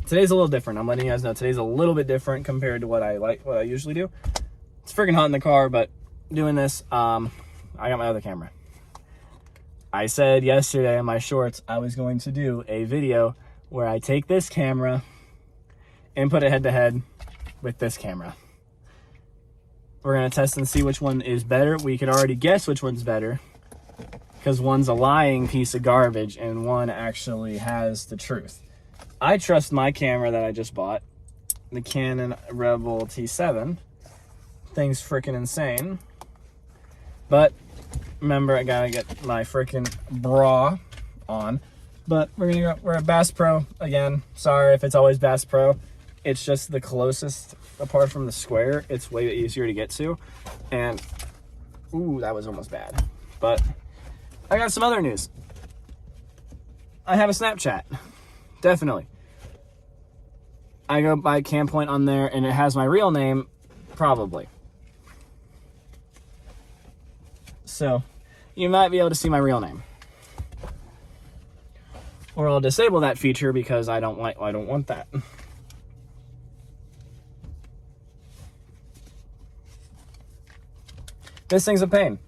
today's a little different. I'm letting you guys know today's a little bit different compared to what I usually do. It's freaking hot in the car, but doing this, I got my other camera. I said yesterday in my shorts I was going to do a video where I take this camera and put it head to head with this camera. We're gonna test and see which one is better. We can already guess which one's better because one's a lying piece of garbage and one actually has the truth. I trust my camera that I just bought, the Canon Rebel T7. Thing's freaking insane. But remember, I gotta get my freaking bra on. But we're at Bass Pro again. Sorry if it's always Bass Pro. It's just the closest, apart from the square. It's way easier to get to. And, ooh, that was almost bad. But I got some other news. I have a Snapchat. Definitely. I go by Cam Point on there, and it has my real name, probably. So, you might be able to see my real name. Or I'll disable that feature because I don't want that. This thing's a pain.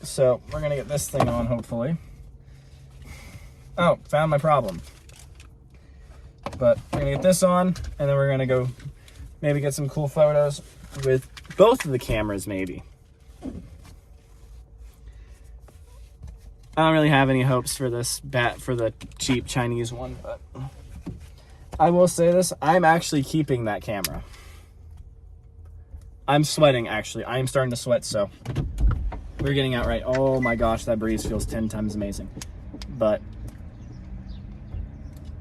So we're gonna get this thing on, hopefully. Oh, found my problem. But we're gonna get this on, and then we're gonna go maybe get some cool photos with both of the cameras, maybe. I don't really have any hopes for this for the cheap Chinese one, but I will say this, I'm actually keeping that camera. I'm sweating, actually. I am starting to sweat, so we're getting out right. Oh my gosh, that breeze feels 10 times amazing. But,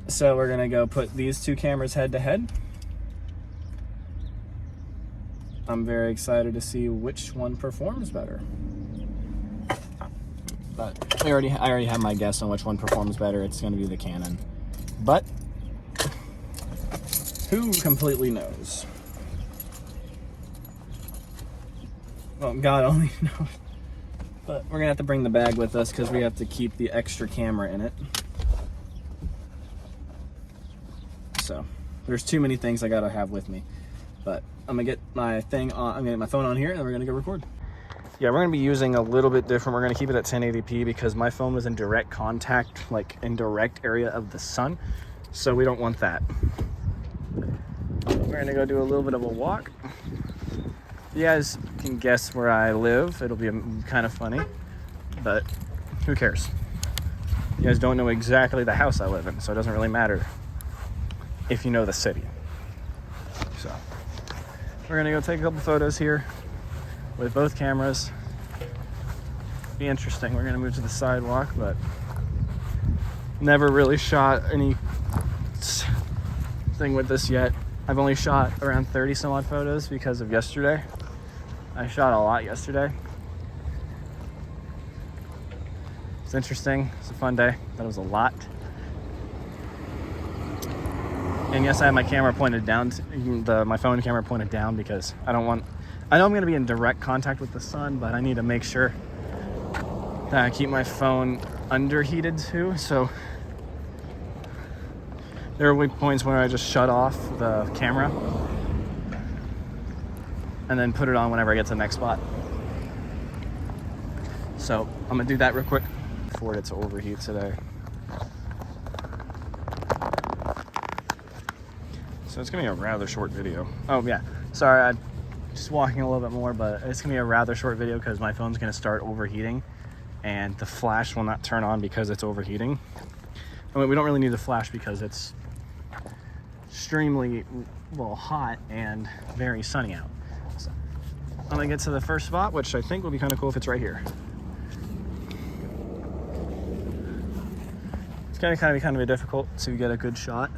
so we're gonna go put these two cameras head to head. I'm very excited to see which one performs better. But I already have my guess on which one performs better. It's gonna be the Canon. But, who completely knows? Well, God only knows. But we're gonna have to bring the bag with us because we have to keep the extra camera in it. So there's too many things I gotta have with me. But I'm gonna get my thing on. I'm gonna get my phone on here, and then we're gonna go record. Yeah, we're gonna be using a little bit different. We're gonna keep it at 1080p because my phone was in direct contact, like in direct area of the sun. So we don't want that. We're gonna go do a little bit of a walk. You guys can guess where I live. It'll be kind of funny, but who cares? You guys don't know exactly the house I live in, so it doesn't really matter if you know the city. So we're gonna go take a couple photos here with both cameras. Be interesting. We're gonna move to the sidewalk, but never really shot any thing with this yet. I've only shot around 30 some odd photos because of yesterday. I shot a lot yesterday. It's interesting. It's a fun day. That was a lot. And yes, I have my camera pointed down, my phone camera pointed down because I know I'm going to be in direct contact with the sun, but I need to make sure that I keep my phone underheated too. So there will be points where I just shut off the camera and then put it on whenever I get to the next spot. So I'm gonna do that real quick before it to overheat today. So it's gonna be a rather short video. Oh yeah, sorry, I'm just walking a little bit more, but it's gonna be a rather short video because my phone's gonna start overheating and the flash will not turn on because it's overheating. I mean, we don't really need the flash because it's extremely hot and very sunny out. So I'm gonna get to the first spot, which I think will be kind of cool if it's right here. It's gonna kind of be difficult to get a good shot.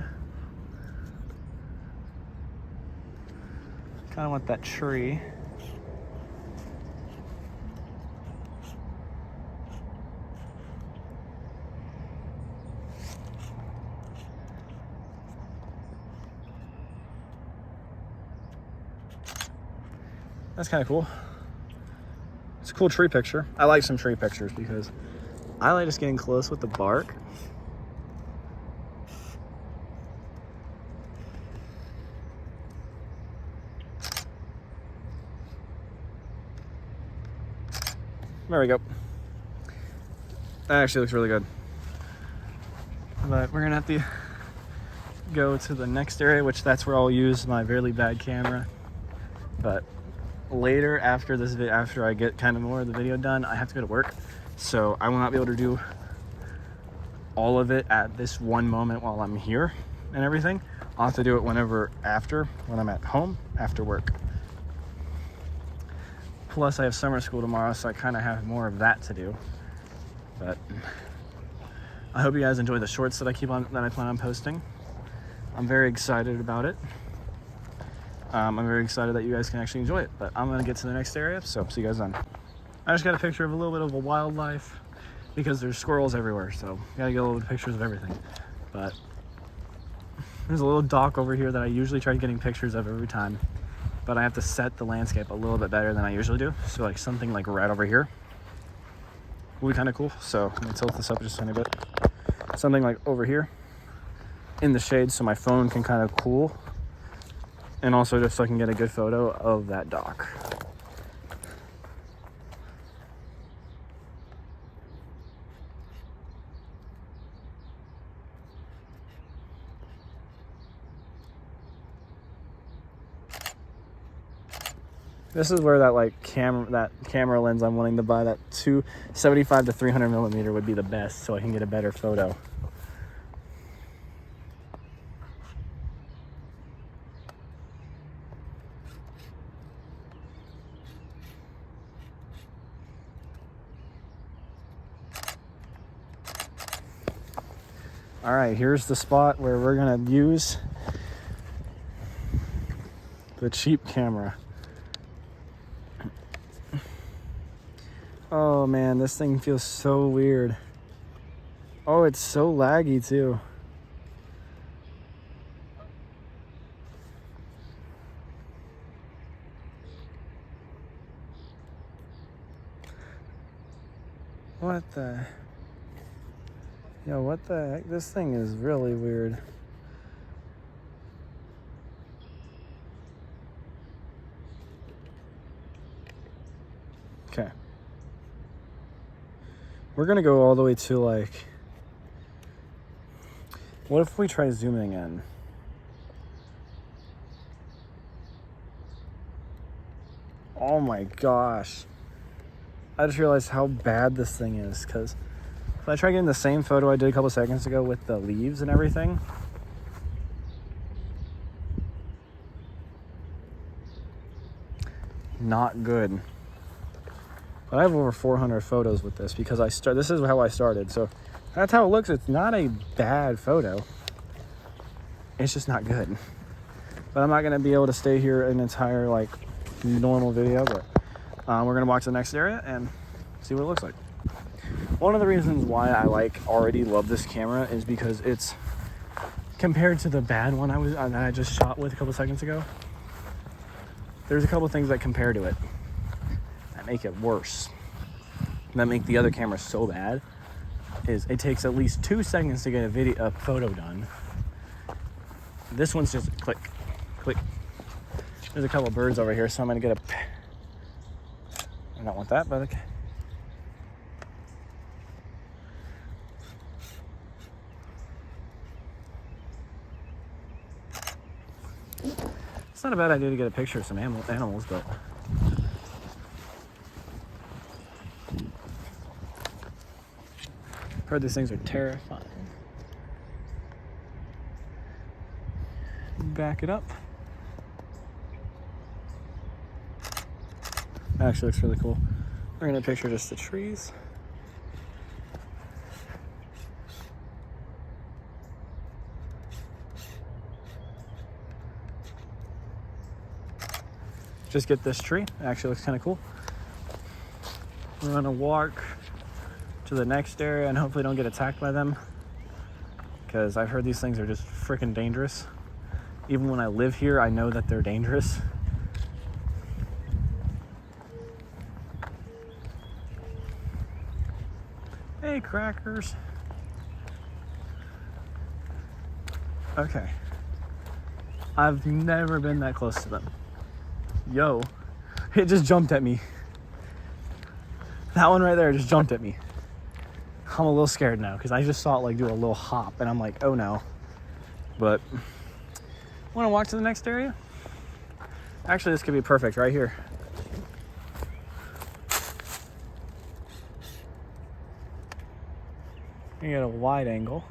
Kind of want that tree. That's kind of cool. It's a cool tree picture. I like some tree pictures because I like just getting close with the bark. There we go. That actually looks really good. But we're gonna have to go to the next area, which that's where I'll use my really bad camera. But later, after this video, after I get kind of more of the video done, I have to go to work, so I will not be able to do all of it at this one moment while I'm here and everything. I'll have to do it whenever after, when I'm at home after work. Plus I have summer school tomorrow, so I kind of have more of that to do. But I hope you guys enjoy the shorts that I plan on posting. I'm very excited about it. I'm very excited that you guys can actually enjoy it. But I'm gonna get to the next area, so see you guys then. I just got a picture of a little bit of a wildlife because there's squirrels everywhere, so gotta get a little pictures of everything. But there's a little dock over here that I usually try getting pictures of every time, but I have to set the landscape a little bit better than I usually do. So like something like right over here will be kind of cool. So let me tilt this up just a tiny bit. Something like over here in the shade so my phone can kind of cool, and also just so I can get a good photo of that dock. This is where that camera lens I'm wanting to buy, that 275 to 300 millimeter would be the best, so I can get a better photo. All right, here's the spot where we're gonna use the cheap camera. Oh man, this thing feels so weird. Oh, it's so laggy too. What the? Yo, what the heck? This thing is really weird. Okay. We're gonna go all the way to like, what if we try zooming in? Oh my gosh. I just realized how bad this thing is, because if I try getting the same photo I did a couple seconds ago with the leaves and everything, not good. But I have over 400 photos with this because this is how I started. So that's how it looks. It's not a bad photo. It's just not good. But I'm not gonna be able to stay here an entire like normal video, but we're gonna walk to the next area and see what it looks like. One of the reasons why I already love this camera is because it's, compared to the bad one I just shot with a couple seconds ago, there's a couple things that compare to it that make it worse, that make the other camera so bad. Is it takes at least 2 seconds to get a photo done. This one's just click, click. There's a couple birds over here, so I'm gonna get I don't want that, but okay. It's not a bad idea to get a picture of some animals, but I've heard these things are terrifying. Back it up. That actually looks really cool. We're gonna picture just the trees. Just get this tree. It actually looks kind of cool. We're gonna walk to the next area and hopefully don't get attacked by them, because I've heard these things are just freaking dangerous. Even when I live here, I know that they're dangerous. Hey, crackers. Okay. I've never been that close to them. Yo, it just jumped at me. That one right there just jumped at me. I'm a little scared now because I just saw it like do a little hop and I'm like, oh no. But want to walk to the next area? Actually, this could be perfect right here. You get a wide angle.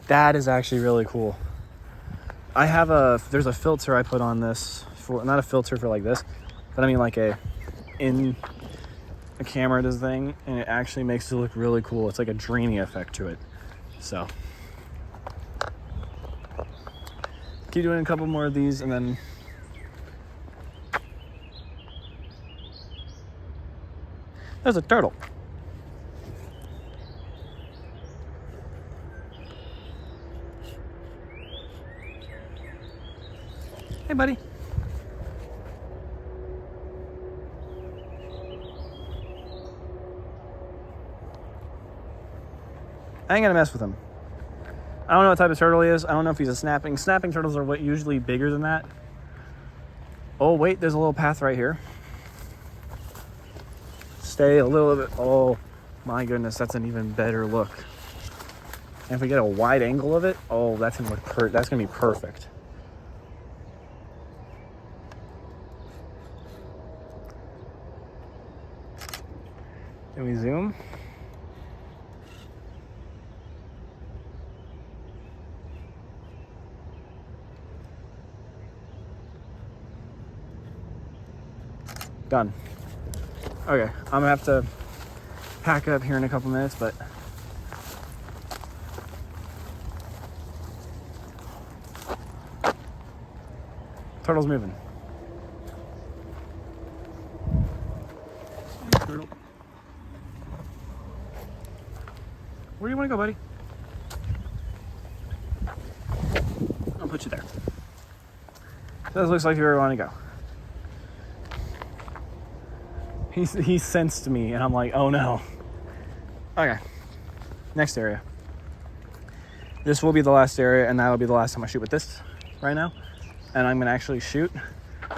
That is actually really cool. There's a filter I put on this for, not a filter for like this, but I mean like a camera does thing, and it actually makes it look really cool. It's like a dreamy effect to it. So keep doing a couple more of these and then there's a turtle. Hey, buddy. I ain't gonna mess with him. I don't know what type of turtle he is. I don't know if he's a snapping. Snapping turtles are usually bigger than that. Oh, wait, there's a little path right here. Stay a little bit. Oh, my goodness, that's an even better look. And if we get a wide angle of it, oh, that's gonna look that's gonna be perfect. Can we zoom? Done. Okay, I'm gonna have to pack up here in a couple minutes, but turtle's moving. Turtle. Where do you want to go, buddy? I'll put you there. So this looks like where we want to go. He sensed me, and I'm like, oh no. Okay, next area. This will be the last area, and that'll be the last time I shoot with this right now. And I'm gonna actually shoot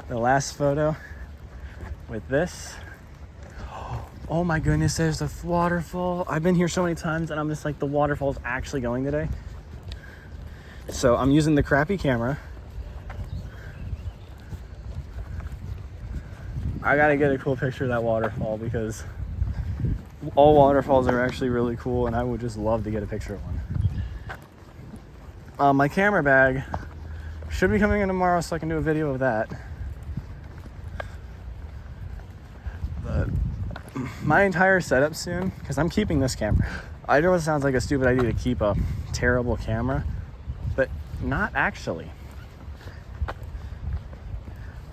the last photo with this. Oh my goodness, there's the waterfall. I've been here so many times, and I'm just like, the waterfall's actually going today. So I'm using the crappy camera. I gotta get a cool picture of that waterfall because all waterfalls are actually really cool, and I would just love to get a picture of one. My camera bag should be coming in tomorrow so I can do a video of that. But my entire setup soon, because I'm keeping this camera. I know it sounds like a stupid idea to keep a terrible camera, but not actually.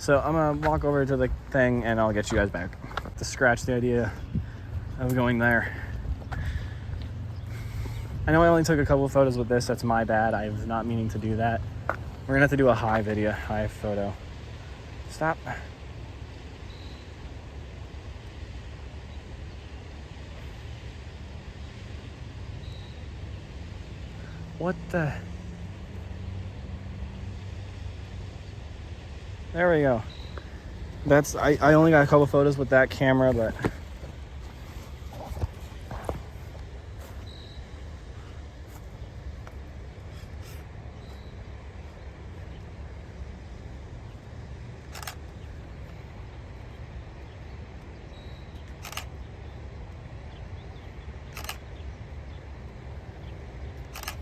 So I'm gonna walk over to the thing and I'll get you guys back to scratch the idea of going there. I know I only took a couple of photos with this. That's my bad. I was not meaning to do that. We're gonna have to do a high photo. Stop. What the? There we go. That's I only got a couple photos with that camera, but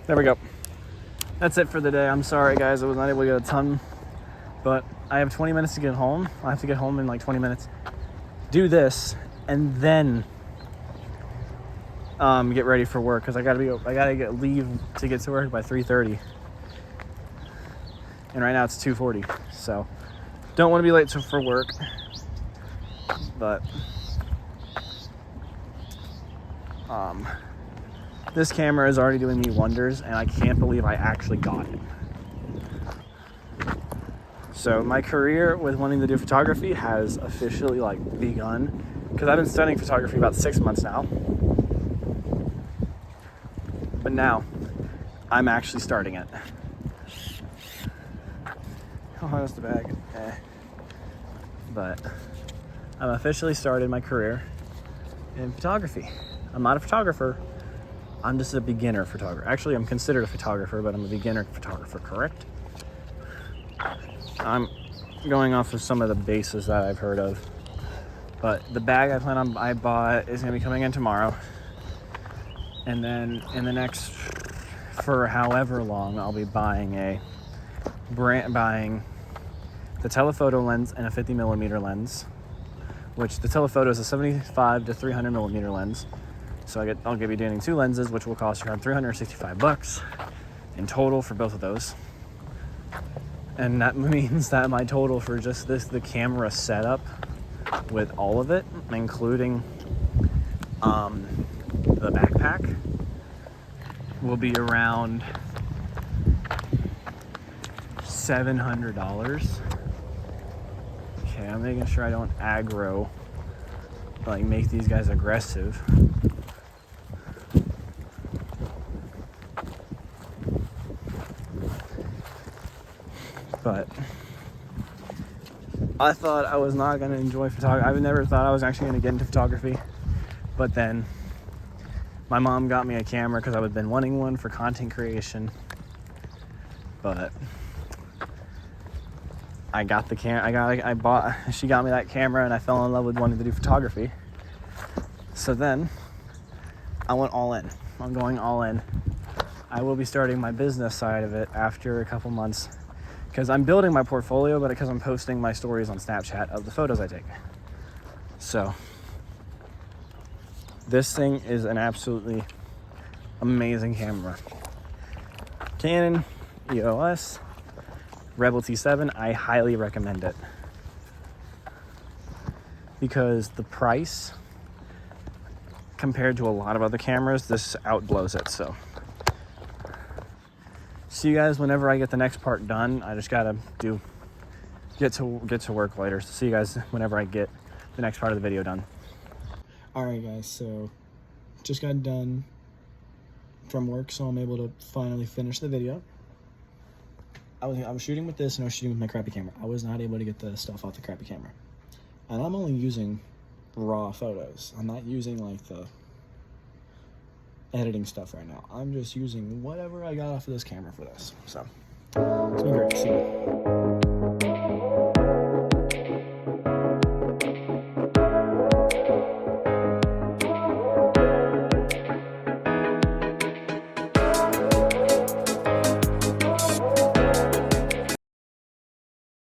there we go. That's it for the day. I'm sorry guys, I was not able to get a ton, but I have 20 minutes to get home. I have to get home in like 20 minutes. Do this and then get ready for work because I gotta leave to get to work by 3:30. And right now it's 2:40. So don't want to be late for work. But this camera is already doing me wonders, and I can't believe I actually got it. So my career with wanting to do photography has officially like begun, because I've been studying photography about 6 months now. But now I'm actually starting it. Oh, that's the bag. but I'm officially started my career in photography. I'm not a photographer. I'm just a beginner photographer. Actually, I'm considered a photographer, but I'm a beginner photographer, correct? I'm going off of some of the bases that I've heard of. But the bag I bought is gonna be coming in tomorrow. And then in the next, for however long, I'll be buying the telephoto lens and a 50mm lens, which the telephoto is a 75 to 300mm lens. So I'll be doing 2 lenses, which will cost around $365 in total for both of those. And that means that my total for just the camera setup with all of it, including the backpack, will be around $700. Okay, I'm making sure I don't aggro, like make these guys aggressive. But I thought I was not going to enjoy photography. I never thought I was actually going to get into photography. But then my mom got me a camera because I had been wanting one for content creation. But I got the she got me that camera and I fell in love with wanting to do photography. So then I went all in. I'm going all in. I will be starting my business side of it after a couple months, because I'm building my portfolio, but because I'm posting my stories on Snapchat of the photos I take. So this thing is an absolutely amazing camera. Canon EOS Rebel T7, I highly recommend it, because the price compared to a lot of other cameras, this outblows it. So see you guys whenever I get the next part done. I just gotta get to work later. So see you guys whenever I get the next part of the video done. All right, guys. So just got done from work, so I'm able to finally finish the video. I was shooting with this and I was shooting with my crappy camera. I was not able to get the stuff off the crappy camera, and I'm only using raw photos. I'm not using like the editing stuff right now. I'm just using whatever I got off of this camera for this. So it's been great to see you.